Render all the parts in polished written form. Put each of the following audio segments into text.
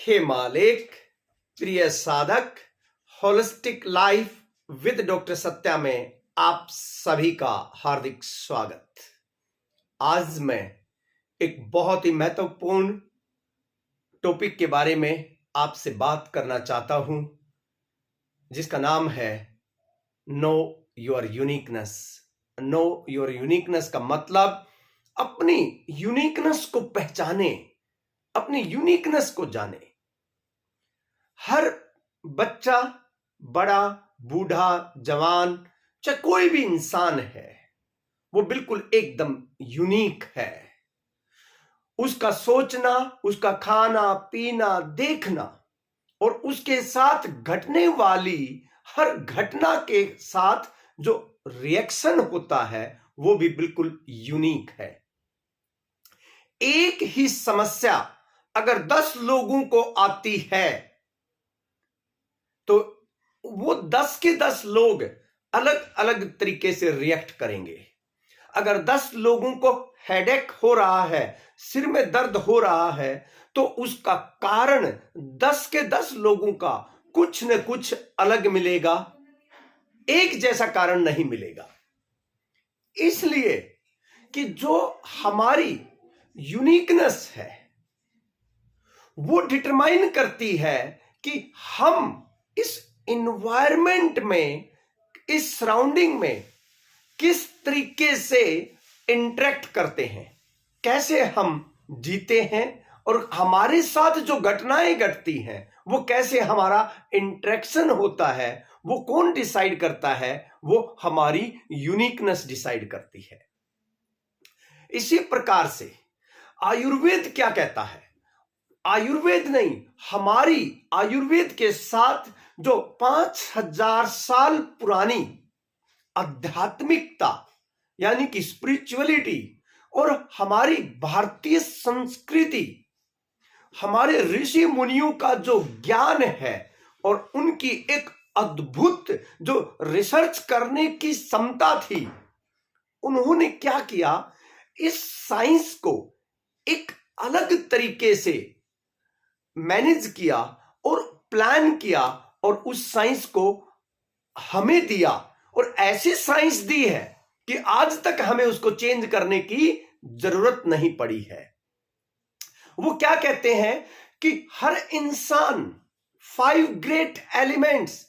हे मालिक, प्रिय साधक, holistic life with doctor Satya में आप सभी का हार्दिक स्वागत। आज मैं एक बहुत ही महत्वपूर्ण टॉपिक के बारे में आपसे बात करना चाहता हूं, जिसका नाम है know your uniqueness. Know your uniqueness का मतलब अपनी यूनिकनेस को पहचाने, अपनी यूनिकनेस को जाने। हर बच्चा, बड़ा, बूढ़ा, जवान, चाहे कोई भी इंसान है, वो बिल्कुल एकदम यूनिक है। उसका सोचना, उसका खाना पीना, देखना और उसके साथ घटने वाली हर घटना के साथ जो रिएक्शन होता है वो भी बिल्कुल यूनिक है। एक ही समस्या अगर 10 लोगों को आती है तो वो 10 के 10 लोग अलग अलग तरीके से रिएक्ट करेंगे। अगर 10 लोगों को हेडेक हो रहा है, सिर में दर्द हो रहा है, तो उसका कारण 10 के 10 लोगों का कुछ न कुछ अलग मिलेगा, एक जैसा कारण नहीं मिलेगा। इसलिए कि जो हमारी यूनिकनेस है वो डिटरमाइन करती है कि हम इस इन्वायरमेंट में, इस सराउंडिंग में किस तरीके से इंटरेक्ट करते हैं, कैसे हम जीते हैं और हमारे साथ जो घटनाएं घटती हैं वो कैसे हमारा इंटरेक्शन होता है, वो कौन डिसाइड करता है? वो हमारी यूनिकनेस डिसाइड करती है। इसी प्रकार से आयुर्वेद क्या कहता है? आयुर्वेद नहीं, हमारी आयुर्वेद के साथ जो 5000 साल पुरानी आध्यात्मिकता यानी कि स्पिरिचुअलिटी और हमारी भारतीय संस्कृति, हमारे ऋषि मुनियों का जो ज्ञान है और उनकी एक अद्भुत जो रिसर्च करने की क्षमता थी, उन्होंने क्या किया? इस साइंस को एक अलग तरीके से मैनेज किया और प्लान किया और उस साइंस को हमें दिया और ऐसी साइंस दी है कि आज तक हमें उसको चेंज करने की जरूरत नहीं पड़ी है। वो क्या कहते हैं कि हर इंसान 5 ग्रेट एलिमेंट्स,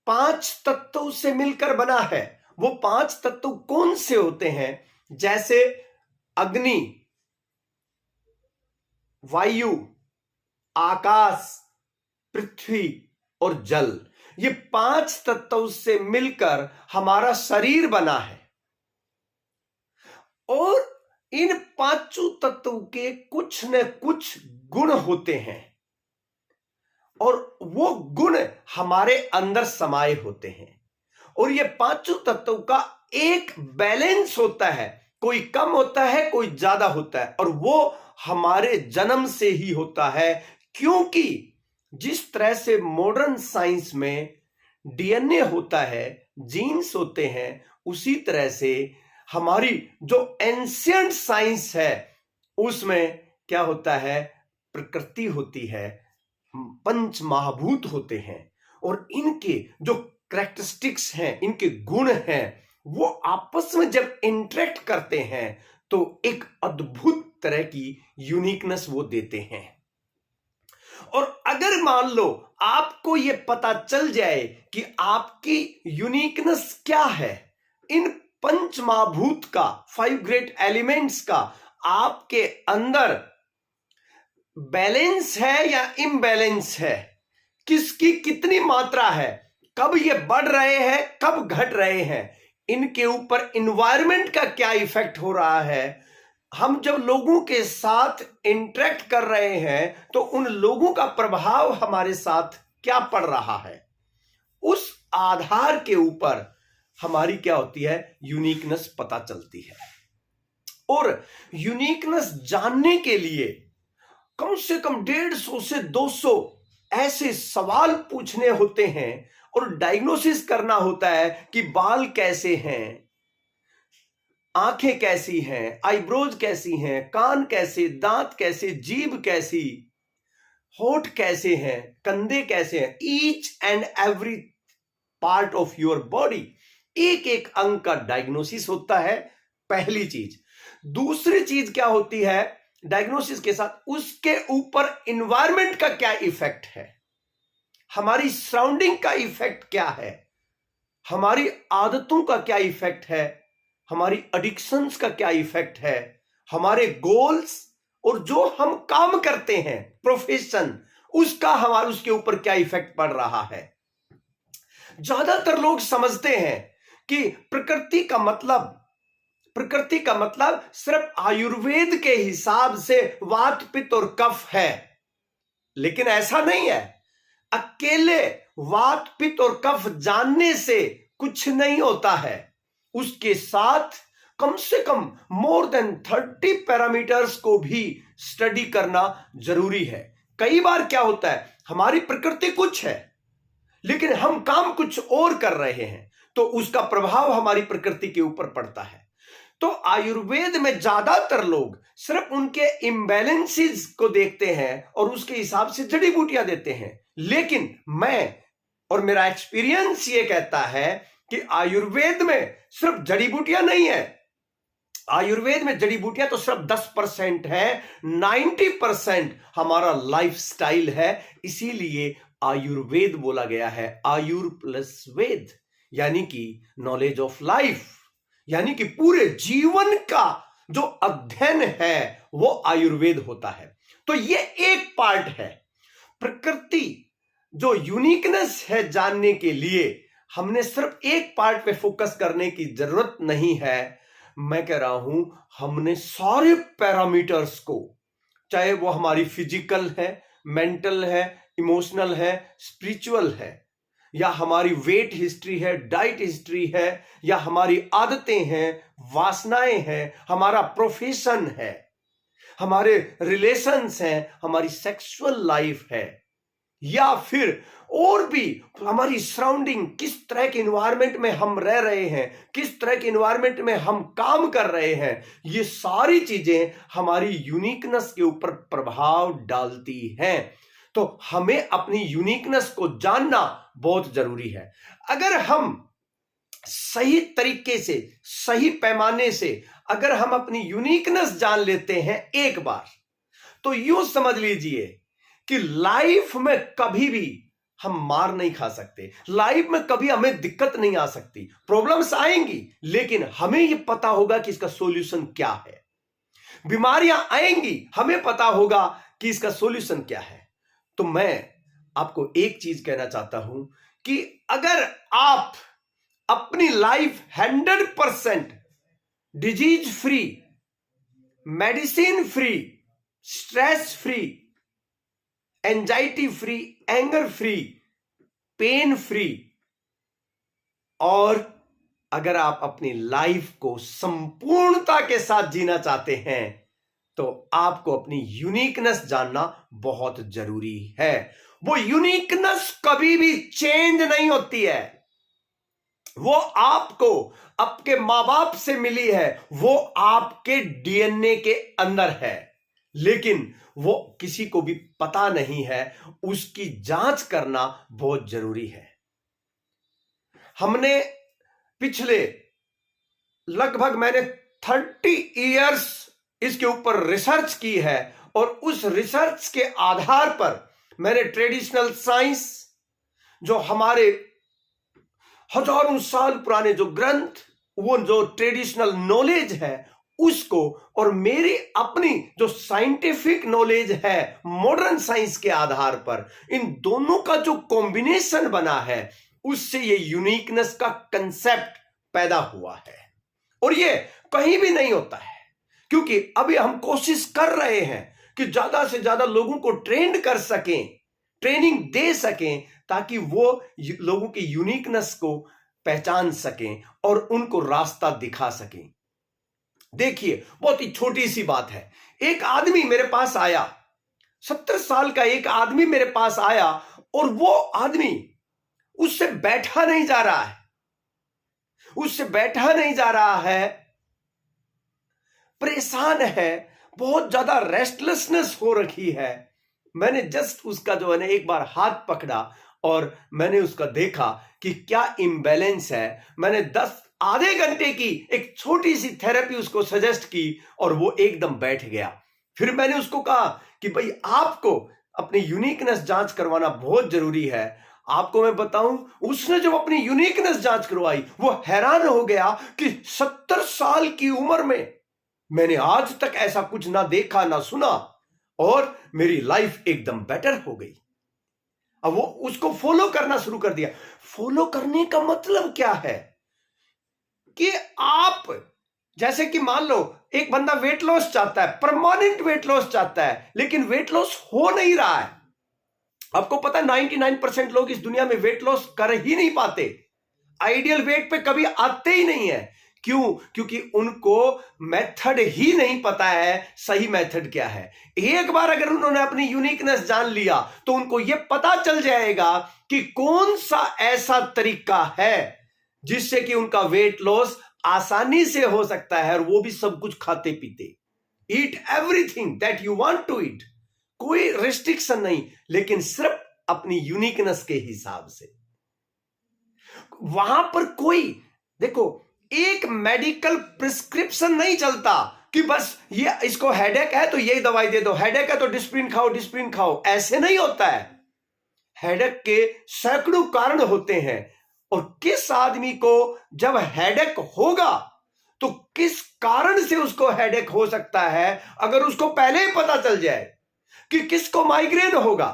5 तत्वों से मिलकर बना है। वो 5 तत्व कौन से होते हैं? जैसे अग्नि, वायु, आकाश, पृथ्वी और जल। ये 5 तत्वों से मिलकर हमारा शरीर बना है और इन 5 तत्वों के कुछ न कुछ गुण होते हैं और वो गुण हमारे अंदर समाये होते हैं और ये 5 तत्वों का एक बैलेंस होता है। कोई कम होता है, कोई ज्यादा होता है और वो हमारे जन्म से ही होता है, क्योंकि जिस तरह से मॉडर्न साइंस में डीएनए होता है, जीन्स होते हैं, उसी तरह से हमारी जो एंशिएंट साइंस है उसमें क्या होता है? प्रकृति होती है, 5 महाभूत होते हैं और इनके जो कैरेक्टरिस्टिक्स हैं, इनके गुण हैं, वो आपस में जब इंटरेक्ट करते हैं तो एक अद्भुत तरह की यूनिकनेस वो देते हैं। और अगर मान लो आपको ये पता चल जाए कि आपकी यूनिकनेस क्या है, इन 5 महाभूत का, 5 ग्रेट एलिमेंट्स का आपके अंदर बैलेंस है या इम्बैलेंस है, किसकी कितनी मात्रा है, कब ये बढ़ रहे हैं, कब घट रहे हैं, इनके ऊपर इन्वायरमेंट का क्या इफेक्ट हो रहा है, हम जब लोगों के साथ इंटरेक्ट कर रहे हैं तो उन लोगों का प्रभाव हमारे साथ क्या पड़ रहा है, उस आधार के ऊपर हमारी क्या होती है? यूनिकनेस पता चलती है। और यूनिकनेस जानने के लिए कम से कम 150 से 200 ऐसे सवाल पूछने होते हैं और डायग्नोसिस करना होता है कि बाल कैसे हैं, आंखें कैसी हैं, आईब्रोज कैसी हैं, कान कैसे, दांत कैसे, जीभ कैसी, होठ कैसे हैं, कंधे कैसे हैं, each and every part of your body, एक एक अंग का डायग्नोसिस होता है, पहली चीज। दूसरी चीज क्या होती है डायग्नोसिस के साथ, उसके ऊपर एनवायरनमेंट का क्या इफेक्ट है, हमारी सराउंडिंग का इफेक्ट क्या है, हमारी आदतों का क्या इफेक्ट है, हमारी एडिक्शंस का क्या इफेक्ट है, हमारे गोल्स और जो हम काम करते हैं प्रोफेशन, उसका हमारे उसके ऊपर क्या इफेक्ट पड़ रहा है। ज्यादातर लोग समझते हैं कि प्रकृति का मतलब सिर्फ आयुर्वेद के हिसाब से वात पित्त और कफ है, लेकिन ऐसा नहीं है। अकेले वात पित्त और कफ जानने से कुछ नहीं होता है, उसके साथ कम से कम मोर देन 30 पैरामीटर्स को भी स्टडी करना जरूरी है। कई बार क्या होता है, हमारी प्रकृति कुछ है लेकिन हम काम कुछ और कर रहे हैं, तो उसका प्रभाव हमारी प्रकृति के ऊपर पड़ता है। तो आयुर्वेद में ज्यादातर लोग सिर्फ उनके इम्बैलेंसेस को देखते हैं और उसके हिसाब से जड़ी बूटियां देते हैं, लेकिन मैं और मेरा एक्सपीरियंस ये कहता है कि आयुर्वेद में सिर्फ जड़ी बूटियां नहीं है। आयुर्वेद में जड़ी बूटियां तो सिर्फ 10% है, 90% हमारा लाइफस्टाइल है। इसीलिए आयुर्वेद बोला गया है, आयुर प्लस वेद, यानी कि नॉलेज ऑफ लाइफ, यानी कि पूरे जीवन का जो अध्ययन है वो आयुर्वेद होता है। तो ये एक पार्ट है। प्रकृति जो यूनिकनेस है जानने के लिए हमने सिर्फ एक पार्ट पे फोकस करने की जरूरत नहीं है। मैं कह रहा हूं हमने सारे पैरामीटर्स को, चाहे वो हमारी फिजिकल है, मेंटल है, इमोशनल है, स्पिरिचुअल है, या हमारी वेट हिस्ट्री है, डाइट हिस्ट्री है, या हमारी आदतें हैं, वासनाएं हैं, हमारा प्रोफेशन है, हमारे रिलेशंस हैं, हमारी सेक्सुअल लाइफ है, या फिर और भी हमारी सराउंडिंग, किस तरह के एनवायरनमेंट में हम रह रहे हैं, किस तरह के एनवायरनमेंट में हम काम कर रहे हैं, ये सारी चीजें हमारी यूनिकनेस के ऊपर प्रभाव डालती हैं। तो हमें अपनी यूनिकनेस को जानना बहुत जरूरी है। अगर हम सही तरीके से, सही पैमाने से अगर हम अपनी यूनिकनेस जान लेते हैं एक बार, तो यूं समझ लीजिए कि लाइफ में कभी भी हम मार नहीं खा सकते, लाइफ में कभी हमें दिक्कत नहीं आ सकती। प्रॉब्लम्स आएंगी लेकिन हमें यह पता होगा कि इसका सॉल्यूशन क्या है। बीमारियां आएंगी, हमें पता होगा कि इसका सॉल्यूशन क्या है। तो मैं आपको एक चीज कहना चाहता हूं कि अगर आप अपनी life 100% disease free, medicine free, stress free, anxiety free, anger free, pain free, और अगर आप अपनी लाइफ को संपूर्णता के साथ जीना चाहते हैं तो आपको अपनी यूनिकनेस जानना बहुत जरूरी है। वो यूनिकनेस कभी भी चेंज नहीं होती है, वो आपको आपके मां बाप से मिली है, वो आपके डीएनए के अंदर है, लेकिन वो किसी को भी पता नहीं है। उसकी जांच करना बहुत जरूरी है। हमने पिछले लगभग मैंने 30 इयर्स इसके ऊपर रिसर्च की है, और उस रिसर्च के आधार पर मैंने ट्रेडिशनल साइंस, जो हमारे हजारों साल पुराने जो ग्रंथ, वो जो ट्रेडिशनल नॉलेज है उसको, और मेरी अपनी जो साइंटिफिक नॉलेज है मॉडर्न साइंस के आधार पर, इन दोनों का जो कॉम्बिनेशन बना है, उससे ये यूनिकनेस का कंसेप्ट पैदा हुआ है। और ये कहीं भी नहीं होता है, क्योंकि अभी हम कोशिश कर रहे हैं कि ज्यादा से ज्यादा लोगों को ट्रेंड कर सकें, ट्रेनिंग दे सकें, ताकि वो लोगों की यूनिकनेस को पहचान सकें और उनको रास्ता दिखा सकें। देखिए, बहुत ही छोटी सी बात है। एक आदमी मेरे पास आया, 70 साल का एक आदमी मेरे पास आया, और वो आदमी उससे बैठा नहीं जा रहा है, उससे बैठा नहीं जा रहा है, परेशान है, बहुत ज्यादा रेस्टलेसनेस हो रखी है। मैंने जस्ट उसका जो है ना एक बार हाथ पकड़ा और मैंने उसका देखा कि क्या इम्बैलेंस है। मैंने आधे घंटे की एक छोटी सी थेरेपी उसको सजेस्ट की और वो एकदम बैठ गया। फिर मैंने उसको कहा कि भाई आपको अपनी यूनिकनेस जांच करवाना बहुत जरूरी है। आपको मैं बताऊं, उसने जब अपनी यूनिकनेस जांच करवाई वो हैरान हो गया कि 70 साल की उम्र में मैंने आज तक ऐसा कुछ ना देखा ना सुना और मेरी लाइफ एकदम बेटर हो गई। अब वो उसको फॉलो करना शुरू कर दिया। फॉलो करने का मतलब क्या है कि आप जैसे कि मान लो एक बंदा वेट लॉस चाहता है, परमानेंट वेट लॉस चाहता है, लेकिन वेट लॉस हो नहीं रहा है। आपको पता है 99% लोग इस दुनिया में वेट लॉस कर ही नहीं पाते, आइडियल वेट पे कभी आते ही नहीं है। क्यों? क्योंकि उनको मेथड ही नहीं पता है सही मेथड क्या है। एक बार अगर उन्होंने अपनी यूनिकनेस जान लिया तो उनको यह पता चल जाएगा कि कौन सा ऐसा तरीका है जिससे कि उनका वेट लॉस आसानी से हो सकता है, और वो भी सब कुछ खाते पीते। Eat everything that you want to eat, कोई रिस्ट्रिक्शन नहीं, लेकिन सिर्फ अपनी यूनिकनेस के हिसाब से। वहां पर कोई देखो एक मेडिकल प्रिस्क्रिप्शन नहीं चलता कि बस ये इसको हेडेक है तो यही दवाई दे दो, हेडेक है तो डिस्प्रिन खाओ, डिस्प्रिन खाओ। ऐसे नहीं होता है। हेडेक के सैकड़ों कारण होते हैं, और किस आदमी को जब हेडेक होगा तो किस कारण से उसको हेडेक हो सकता है, अगर उसको पहले ही पता चल जाए कि किसको माइग्रेन होगा,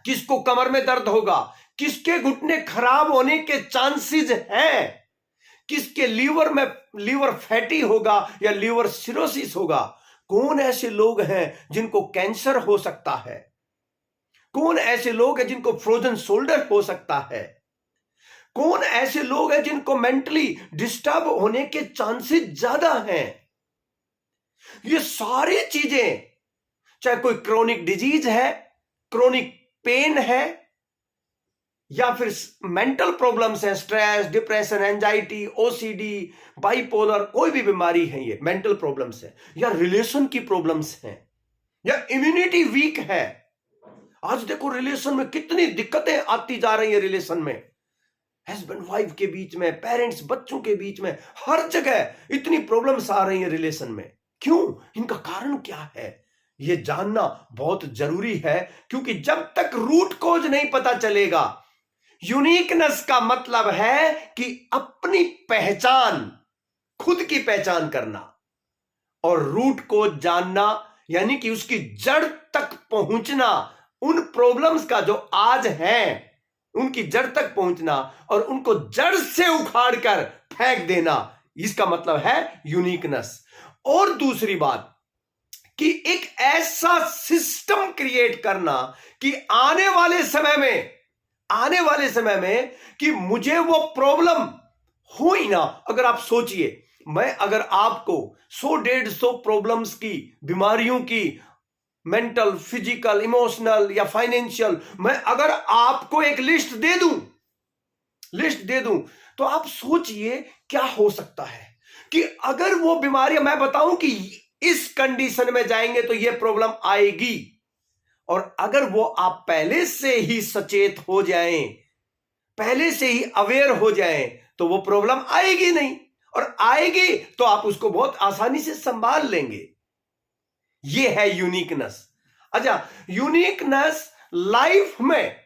किसको कमर में दर्द होगा, किसके घुटने खराब होने के चांसेस हैं, किसके लीवर फैटी होगा या लीवर सिरोसिस होगा, कौन ऐसे लोग हैं जिनको कैंसर हो सकता है, कौन ऐसे लोग हैं जिनको फ्रोजन शोल्डर हो सकता है, कौन ऐसे लोग हैं जिनको मेंटली डिस्टर्ब होने के चांसेस ज्यादा हैं। ये सारी चीजें, चाहे कोई क्रोनिक डिजीज है, क्रोनिक पेन है, या फिर मेंटल प्रॉब्लम्स हैं, stress, depression, anxiety, OCD, bipolar, कोई भी बीमारी है, ये मेंटल प्रॉब्लम्स है, या रिलेशन की प्रॉब्लम्स हैं, या इम्यूनिटी वीक है। आज देखो रिलेशन में कितनी दिक्कतें आती जा रही है, रिलेशन में, हस्बैंड वाइफ के बीच में, पेरेंट्स बच्चों के बीच में, हर जगह इतनी प्रॉब्लम्स आ रही है रिलेशन में। क्यों? इनका कारण क्या है, ये जानना बहुत जरूरी है, क्योंकि जब तक रूट कॉज नहीं पता चलेगा, यूनिकनेस का मतलब है कि अपनी पहचान, खुद की पहचान करना, और रूट को जानना यानी कि उसकी जड़ तक पहुंचना, उन प्रॉब्लम्स का जो आज है उनकी जड़ तक पहुंचना और उनको जड़ से उखाड़कर फेंक देना, इसका मतलब है यूनिकनेस। और दूसरी बात कि एक ऐसा सिस्टम क्रिएट करना कि आने वाले समय में कि मुझे वो प्रॉब्लम हो ही ना। अगर आप सोचिए, मैं अगर आपको 100-150 प्रॉब्लम्स की, बीमारियों की, मेंटल, फिजिकल, इमोशनल या फाइनेंशियल, मैं अगर आपको एक लिस्ट दे दूं तो आप सोचिए क्या हो सकता है कि अगर वो बीमारियां, मैं बताऊं कि इस कंडीशन में जाएंगे तो ये प्रॉब्लम आएगी, और अगर वो आप पहले से ही सचेत हो जाएं, पहले से ही अवेयर हो जाएं, तो वो प्रॉब्लम आएगी नहीं, और आएगी तो आप उसको बहुत आसानी से संभाल लेंगे। ये है यूनिकनेस। अच्छा, यूनिकनेस लाइफ में,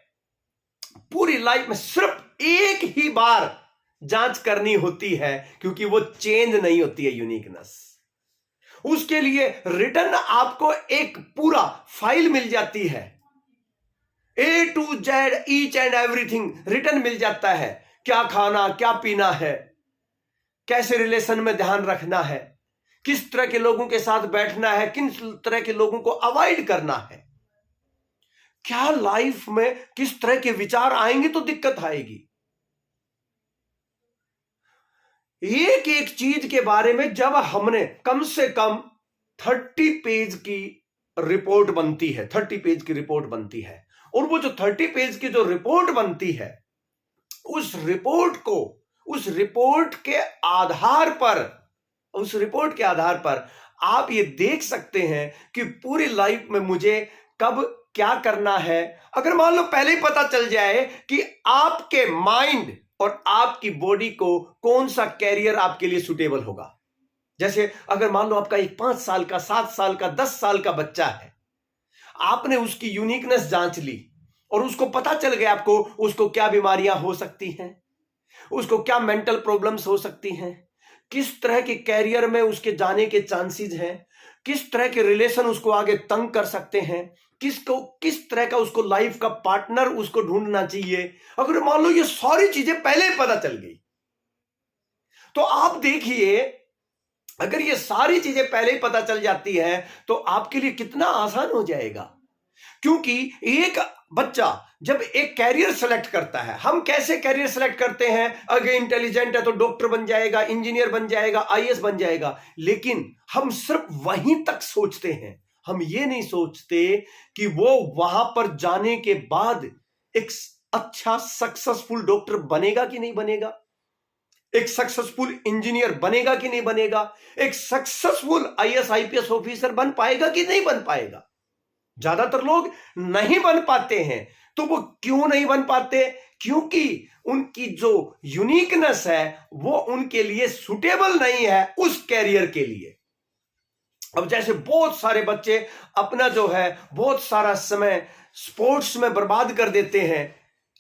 पूरी लाइफ में सिर्फ एक ही बार जांच करनी होती है, क्योंकि वो चेंज नहीं होती है यूनिकनेस। उसके लिए रिटर्न आपको एक पूरा फाइल मिल जाती है, A to Z each and everything return मिल जाता है। क्या खाना, क्या पीना है, कैसे रिलेशन में ध्यान रखना है, किस तरह के लोगों के साथ बैठना है, किस तरह के लोगों को अवॉइड करना है, क्या लाइफ में किस तरह के विचार आएंगे तो दिक्कत आएगी। एक एक चीज के बारे में जब हमने कम से कम 30 पेज की रिपोर्ट बनती है, 30 पेज की रिपोर्ट बनती है, और वो जो 30 पेज की जो रिपोर्ट बनती है, उस रिपोर्ट के आधार पर आप ये देख सकते हैं कि पूरी लाइफ में मुझे कब क्या करना है, अगर मान लो पहले ही पता चल जाए कि आपके माइंड और आपकी बॉडी को कौन सा कैरियर आपके लिए सुटेबल होगा। जैसे अगर मान लो आपका एक 5 साल का, 7 साल का, 10 साल का बच्चा है, आपने उसकी यूनिकनेस जांच ली और उसको पता चल गया आपको उसको क्या बीमारियां हो सकती हैं, उसको क्या मेंटल प्रॉब्लम्स हो सकती हैं, किस तरह के कैरियर में उसके जाने के चांसेस हैं, किस तरह के रिलेशन उसको आगे तंग कर सकते हैं, किस तरह का उसको लाइफ का पार्टनर उसको ढूंढना चाहिए। अगर मान लो ये सारी चीजें पहले ही पता चल गई, तो आप देखिए अगर ये सारी चीजें पहले ही पता चल जाती हैं तो आपके लिए कितना आसान हो जाएगा। क्योंकि एक बच्चा जब एक कैरियर सेलेक्ट करता है, हम कैसे कैरियर सेलेक्ट करते हैं, अगर इंटेलिजेंट है तो डॉक्टर बन जाएगा, इंजीनियर बन जाएगा, आईएएस बन जाएगा, लेकिन हम सिर्फ वहीं तक सोचते हैं। हम ये नहीं सोचते कि वो वहां पर जाने के बाद एक अच्छा सक्सेसफुल डॉक्टर बनेगा कि नहीं बनेगा, एक सक्सेसफुल इंजीनियर बनेगा कि नहीं बनेगा, एक सक्सेसफुल आईएएस आईपीएस ऑफिसर बन पाएगा कि नहीं बन पाएगा। ज्यादातर लोग नहीं बन पाते हैं। तो वो क्यों नहीं बन पाते? क्योंकि उनकी जो यूनिकनेस है वो उनके लिए सुटेबल नहीं है उस कैरियर के लिए। अब जैसे बहुत सारे बच्चे अपना जो है बहुत सारा समय स्पोर्ट्स में बर्बाद कर देते हैं,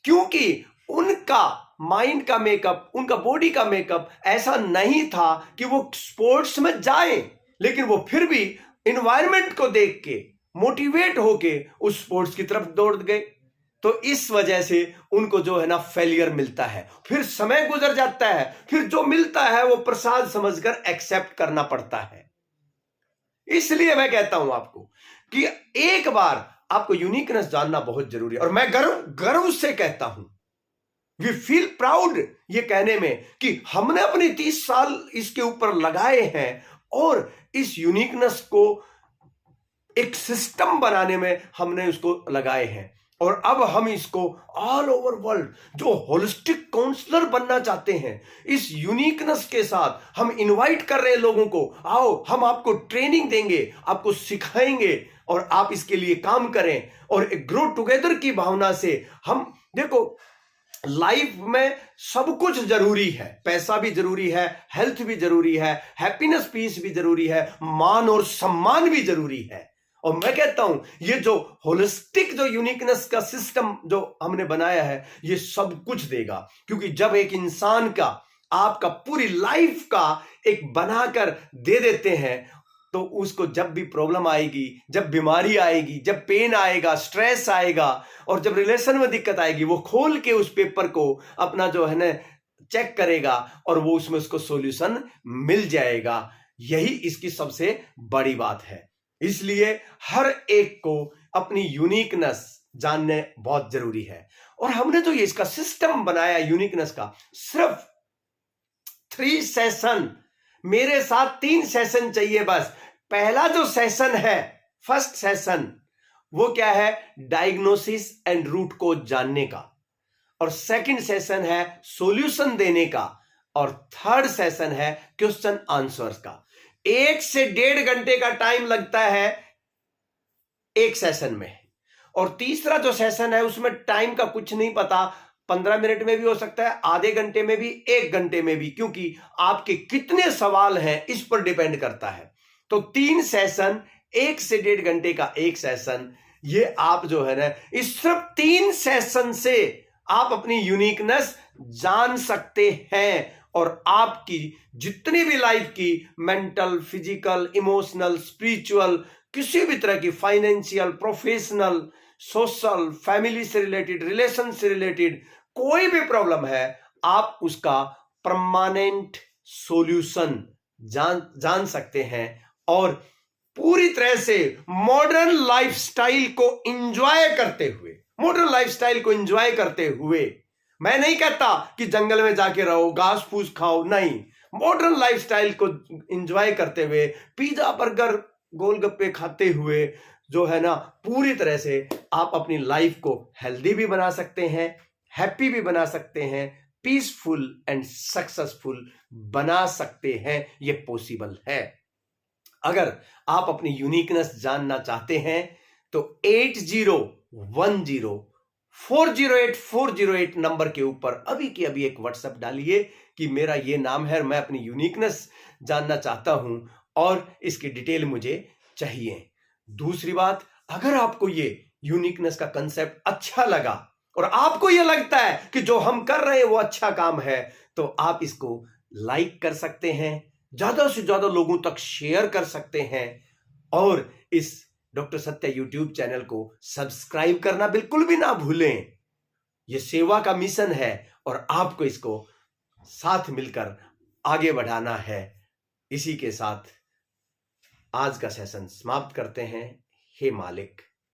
क्योंकि उनका माइंड का मेकअप, उनका बॉडी का मेकअप ऐसा नहीं था कि वो स्पोर्ट्स में जाएं, लेकिन वो फिर भी इन्वायरमेंट को देख के मोटिवेट होके उस स्पोर्ट्स की तरफ दौड़ गए। तो इस वजह से उनको जो है ना फेलियर मिलता है, फिर समय गुजर जाता है, फिर जो मिलता है वो प्रसाद समझकर एक्सेप्ट करना पड़ता है। इसलिए मैं कहता हूं आपको कि एक बार आपको यूनिकनेस जानना बहुत जरूरी है। और मैं गर्व से कहता हूं, वी फील प्राउड ये कहने में कि हमने अपने 30 साल इसके ऊपर लगाए हैं और इस यूनिकनेस को एक सिस्टम बनाने में हमने उसको लगाए हैं। और अब हम इसको ऑल ओवर वर्ल्ड जो होलिस्टिक काउंसलर बनना चाहते हैं, इस यूनिकनेस के साथ हम इनवाइट कर रहे हैं लोगों को, आओ हम आपको ट्रेनिंग देंगे, आपको सिखाएंगे और आप इसके लिए काम करें। और एक ग्रो टुगेदर की भावना से हम देखो, लाइफ में सब कुछ जरूरी है, पैसा भी जरूरी है, हेल्थ भी जरूरी है, हैप्पीनेस पीस भी जरूरी है, मान और सम्मान भी जरूरी है। और मैं कहता हूं ये जो होलिस्टिक जो यूनिकनेस का सिस्टम जो हमने बनाया है ये सब कुछ देगा। क्योंकि जब एक इंसान का आपका पूरी लाइफ का एक बनाकर दे देते हैं तो उसको जब भी प्रॉब्लम आएगी, जब बीमारी आएगी, जब पेन आएगा, स्ट्रेस आएगा और जब रिलेशन में दिक्कत आएगी, वो खोल के उस पेपर को अपना जो है ना चेक करेगा और वो उसमें उसको सॉल्यूशन मिल जाएगा। यही इसकी सबसे बड़ी बात है। इसलिए हर एक को अपनी यूनिकनेस जानने बहुत जरूरी है। और हमने जो ये इसका सिस्टम बनाया यूनिकनेस का, सिर्फ 3 सेशन, मेरे साथ 3 सेशन चाहिए बस। पहला जो सेशन है, फर्स्ट सेशन, वो क्या है? डायग्नोसिस एंड रूट को जानने का। और सेकंड सेशन है सॉल्यूशन देने का। और थर्ड सेशन है क्वेश्चन आंसर्स का। 1 से 1.5 घंटे का टाइम लगता है एक सेशन में। और तीसरा जो सेशन है उसमें टाइम का कुछ नहीं पता, 15 मिनट में भी हो सकता है, आधे घंटे में भी, 1 घंटे में भी, क्योंकि आपके कितने सवाल हैं इस पर डिपेंड करता है। तो 3 सेशन, 1 से 1.5 घंटे का एक सेशन, ये आप जो है ना इस सिर्फ 3 सेशन से आप अपनी यूनिकनेस जान सकते हैं। और आपकी जितनी भी लाइफ की मेंटल, फिजिकल, इमोशनल, स्पिरिचुअल, किसी भी तरह की फाइनेंशियल, प्रोफेशनल, सोशल, फैमिली से रिलेटेड, रिलेशन से रिलेटेड कोई भी प्रॉब्लम है, आप उसका परमानेंट सॉल्यूशन जान सकते हैं। और पूरी तरह से मॉडर्न लाइफस्टाइल को एंजॉय करते हुए, मॉडर्न लाइफस्टाइल को एंजॉय करते हुए, मैं नहीं कहता कि जंगल में जाके रहो, घास फूस खाओ, नहीं, मॉडर्न लाइफस्टाइल को एंजॉय करते हुए, पिज्जा, बर्गर, गोलगप्पे खाते हुए जो है ना पूरी तरह से आप अपनी लाइफ को हेल्दी भी बना सकते हैं, हैप्पी भी बना सकते हैं, पीसफुल एंड सक्सेसफुल बना सकते हैं। ये पॉसिबल है। अगर आप अपनी यूनिकनेस जानना चाहते हैं तो 8010408408 नंबर के ऊपर अभी की अभी एक व्हाट्सएप डालिए कि मेरा ये नाम है, मैं अपनी यूनिकनेस जानना चाहता हूं और इसकी डिटेल मुझे चाहिए। दूसरी बात, अगर आपको ये यूनिकनेस का कंसेप्ट अच्छा लगा और आपको ये लगता है कि जो हम कर रहे हैं वो अच्छा काम है, तो आप इसको लाइक कर सकते हैं, ज्यादा से ज्यादा लोगों तक शेयर कर सकते हैं और इस डॉक्टर सत्या यूट्यूब चैनल को सब्सक्राइब करना बिल्कुल भी ना भूलें। यह सेवा का मिशन है और आपको इसको साथ मिलकर आगे बढ़ाना है। इसी के साथ आज का सेशन समाप्त करते हैं। हे मालिक,